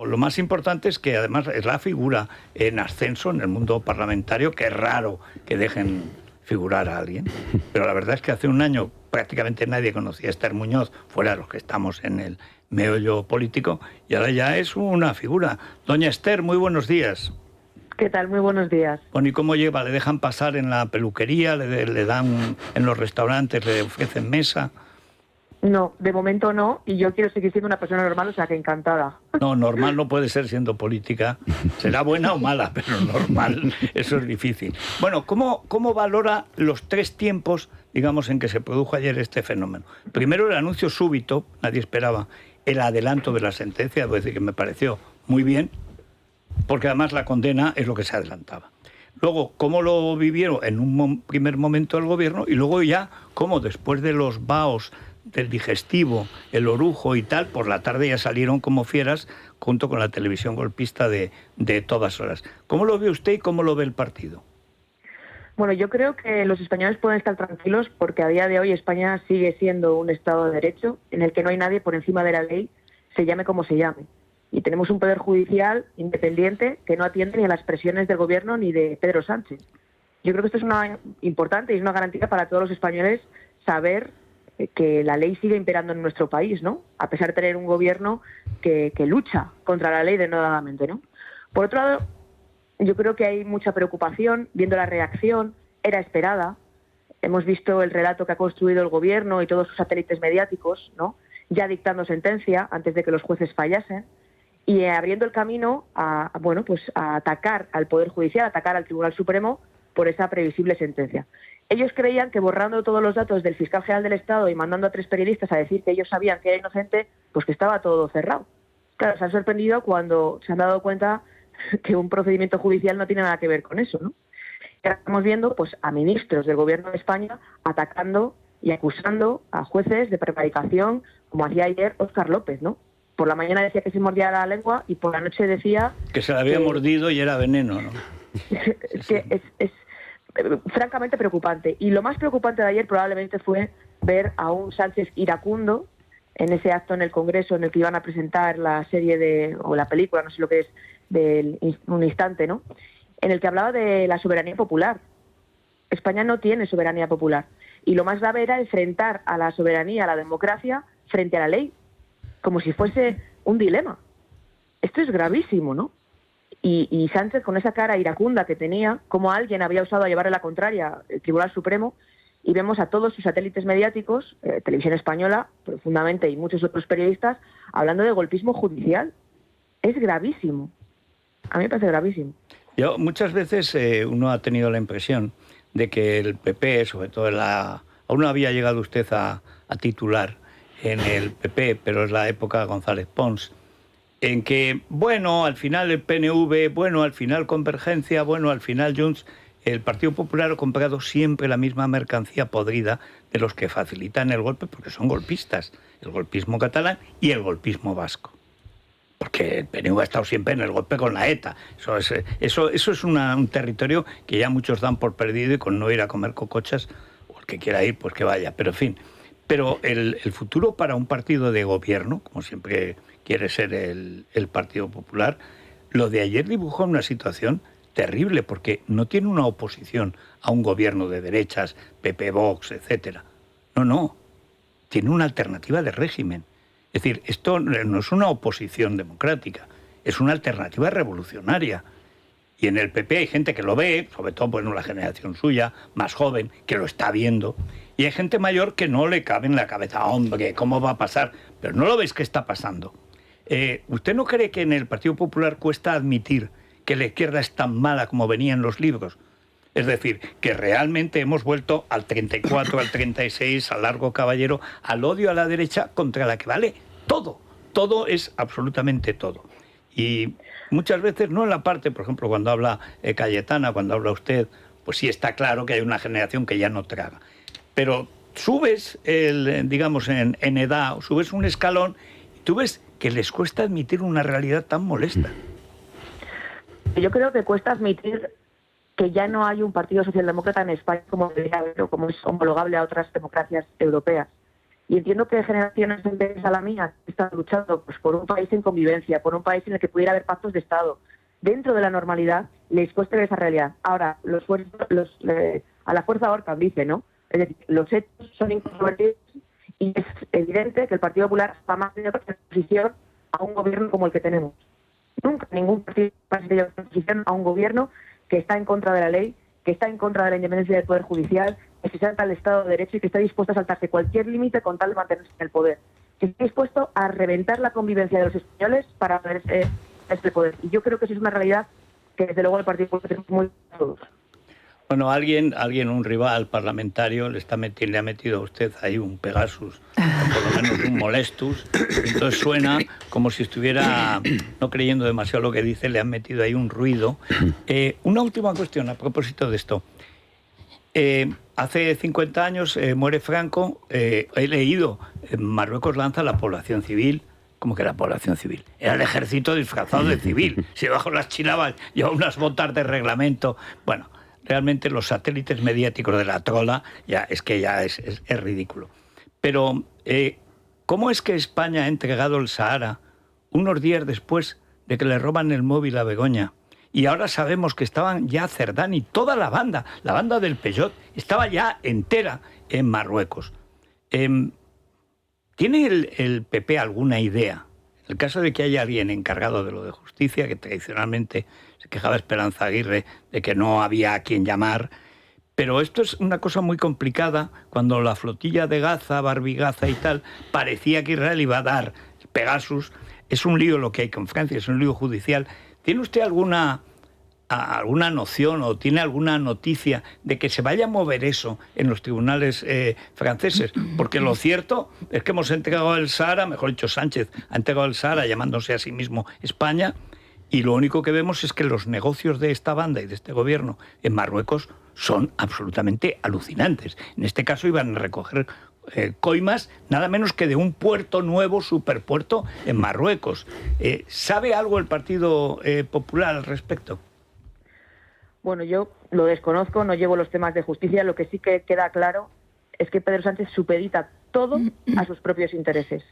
Lo más importante es que además es la figura en ascenso en el mundo parlamentario, que es raro que dejen figurar a alguien. Pero la verdad es que hace un año prácticamente nadie conocía a Esther Muñoz, fuera de los que estamos en el meollo político, y ahora ya es una figura. Doña Esther, muy buenos días. ¿Qué tal? Muy buenos días. Bueno, ¿y cómo lleva? ¿Le dejan pasar en la peluquería? ¿Le dan en los restaurantes? ¿Le ofrecen mesa? No, de momento no, y yo quiero seguir siendo una persona normal, o sea que encantada. No, normal no puede ser siendo política. Será buena o mala, pero normal, eso es difícil. Bueno, ¿cómo valora los 3 tiempos, digamos, en que se produjo ayer este fenómeno? Primero, el anuncio súbito, nadie esperaba el adelanto de la sentencia, debo decir que me pareció muy bien, porque además la condena es lo que se adelantaba. Luego, cómo lo vivieron en un primer momento el gobierno, y luego ya cómo después de los vaos del digestivo, el orujo y tal, por la tarde ya salieron como fieras junto con la televisión golpista de todas horas. ¿Cómo lo ve usted y cómo lo ve el partido? Bueno, yo creo que los españoles pueden estar tranquilos porque a día de hoy España sigue siendo un Estado de Derecho en el que no hay nadie por encima de la ley, se llame como se llame. Y tenemos un poder judicial independiente que no atiende ni a las presiones del gobierno ni de Pedro Sánchez. Yo creo que esto es una importante y es una garantía para todos los españoles saber que la ley sigue imperando en nuestro país, ¿no? A pesar de tener un gobierno que lucha contra la ley denodadamente, ¿no? Por otro lado, yo creo que hay mucha preocupación viendo la reacción, era esperada. Hemos visto el relato que ha construido el gobierno y todos sus satélites mediáticos, ¿no? Ya dictando sentencia antes de que los jueces fallasen y abriendo el camino a atacar al Poder Judicial, a atacar al Tribunal Supremo por esa previsible sentencia. Ellos creían que borrando todos los datos del fiscal general del Estado y mandando a 3 periodistas a decir que ellos sabían que era inocente, pues que estaba todo cerrado. Claro, se han sorprendido cuando se han dado cuenta que un procedimiento judicial no tiene nada que ver con eso, ¿no? Ahora estamos viendo pues, a ministros del Gobierno de España atacando y acusando a jueces de prevaricación, como hacía ayer Óscar López, ¿no? Por la mañana decía que se mordía la lengua y por la noche decía... Que se la había mordido y era veneno, ¿no? que es francamente preocupante. Y lo más preocupante de ayer probablemente fue ver a un Sánchez iracundo en ese acto en el Congreso en el que iban a presentar la serie o la película, no sé lo que es, de Un Instante, ¿no? En el que hablaba de la soberanía popular. España no tiene soberanía popular. Y lo más grave era enfrentar a la soberanía, a la democracia, frente a la ley, como si fuese un dilema. Esto es gravísimo, ¿no? Y Sánchez, con esa cara iracunda que tenía, como alguien había usado a llevarle la contraria el Tribunal Supremo, y vemos a todos sus satélites mediáticos, Televisión Española, profundamente, y muchos otros periodistas, hablando de golpismo judicial. Es gravísimo. A mí me parece gravísimo. Yo muchas veces uno ha tenido la impresión de que el PP, sobre todo aún no había llegado usted a titular en el PP, pero es la época de González Pons, en que, bueno, al final el PNV, bueno, al final Convergencia, bueno, al final Junts, el Partido Popular ha comprado siempre la misma mercancía podrida de los que facilitan el golpe, porque son golpistas, el golpismo catalán y el golpismo vasco. Porque el PNV ha estado siempre en el golpe con la ETA. Eso es un territorio que ya muchos dan por perdido y con no ir a comer cocochas, o el que quiera ir, pues que vaya. Pero en fin, el futuro para un partido de gobierno, como siempre quiere ser el Partido Popular, lo de ayer dibujó una situación terrible, porque no tiene una oposición a un gobierno de derechas, PP, Vox, etcétera. No, tiene una alternativa de régimen. Es decir, esto no es una oposición democrática, es una alternativa revolucionaria. Y en el PP hay gente que lo ve, sobre todo pues, la generación suya, más joven, que lo está viendo. Y hay gente mayor que no le cabe en la cabeza, hombre, ¿cómo va a pasar? Pero no lo veis que está pasando. ¿Usted no cree que en el Partido Popular cuesta admitir que la izquierda es tan mala como venía en los libros? Es decir, que realmente hemos vuelto al 34, al 36, al largo caballero, al odio a la derecha contra la que vale todo. Todo es absolutamente todo. Y muchas veces, no en la parte, por ejemplo, cuando habla Cayetana, cuando habla usted, pues sí está claro que hay una generación que ya no traga. Pero subes, digamos, en edad, subes un escalón y tú ves que les cuesta admitir una realidad tan molesta. Yo creo que cuesta admitir que ya no hay un partido socialdemócrata en España como debería haber o como es homologable a otras democracias europeas. Y entiendo que generaciones anteriores a la mía están luchando pues, por un país en convivencia, por un país en el que pudiera haber pactos de Estado. Dentro de la normalidad les cuesta ver esa realidad. Ahora, a la fuerza ahorcan, dice, ¿no? Es decir, los hechos son incontrovertibles y es evidente que el Partido Popular jamás ha tenido oposición a un gobierno como el que tenemos. Nunca ningún partido ha tenido oposición a un gobierno que está en contra de la ley, que está en contra de la independencia del Poder Judicial, que se salta al Estado de Derecho y que está dispuesto a saltarse cualquier límite con tal de mantenerse en el poder. Que está dispuesto a reventar la convivencia de los españoles para ponerse este poder. Y yo creo que eso es una realidad que desde luego el Partido Popular tenemos muy todos. Bueno, alguien, un rival parlamentario, le ha metido a usted ahí un Pegasus, o por lo menos un Molestus, entonces suena como si estuviera no creyendo demasiado lo que dice, le han metido ahí un ruido. Una última cuestión a propósito de esto. Hace 50 años muere Franco, he leído, Marruecos lanza la población civil. Como que la población civil. Era el ejército disfrazado de civil. Se bajo las chilabas, llevaba unas botas de reglamento. Bueno, realmente los satélites mediáticos de la trola ya es ridículo. Pero, ¿cómo es que España ha entregado el Sahara unos días después de que le roban el móvil a Begoña? Y ahora sabemos que estaban ya Cerdán y toda la banda del Peugeot, estaba ya entera en Marruecos. ¿Tiene el PP alguna idea? En el caso de que haya alguien encargado de lo de justicia, que tradicionalmente se quejaba Esperanza Aguirre de que no había a quien llamar, pero esto es una cosa muy complicada cuando la flotilla de Gaza, Barbie Gaza y tal, parecía que Israel iba a dar Pegasus. Es un lío lo que hay con Francia, es un lío judicial. ¿Tiene usted alguna noción o tiene alguna noticia de que se vaya a mover eso en los tribunales franceses? Porque lo cierto es que hemos entregado el Sahara, mejor dicho, Sánchez ha entregado el Sahara llamándose a sí mismo España, y lo único que vemos es que los negocios de esta banda y de este gobierno en Marruecos son absolutamente alucinantes. En este caso iban a recoger coimas nada menos que de un puerto nuevo, superpuerto en Marruecos. ¿Sabe algo el Partido Popular al respecto? Bueno, yo lo desconozco, no llevo los temas de justicia. Lo que sí que queda claro es que Pedro Sánchez supedita todo a sus propios intereses.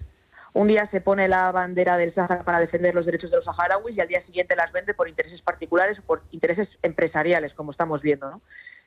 Un día se pone la bandera del Sáhara para defender los derechos de los saharauis y al día siguiente las vende por intereses particulares o por intereses empresariales, como estamos viendo, ¿no?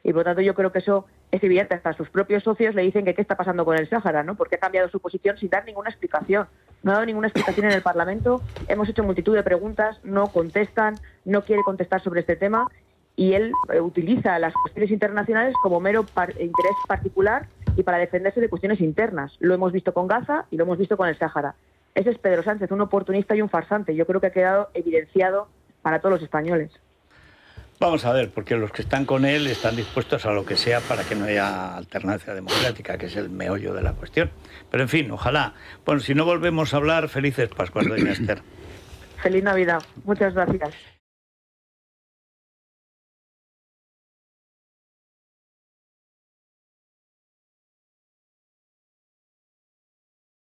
Y por lo tanto yo creo que eso es evidente. Hasta sus propios socios le dicen que qué está pasando con el Sáhara, ¿no? Porque ha cambiado su posición sin dar ninguna explicación. No ha dado ninguna explicación en el Parlamento. Hemos hecho multitud de preguntas, no contestan, no quiere contestar sobre este tema. Y él utiliza las cuestiones internacionales como mero interés particular y para defenderse de cuestiones internas. Lo hemos visto con Gaza y lo hemos visto con el Sáhara. Ese es Pedro Sánchez, un oportunista y un farsante. Yo creo que ha quedado evidenciado para todos los españoles. Vamos a ver, porque los que están con él están dispuestos a lo que sea para que no haya alternancia democrática, que es el meollo de la cuestión. Pero en fin, ojalá. Bueno, si no volvemos a hablar, felices Pascuas, doña Esther. Feliz Navidad. Muchas gracias.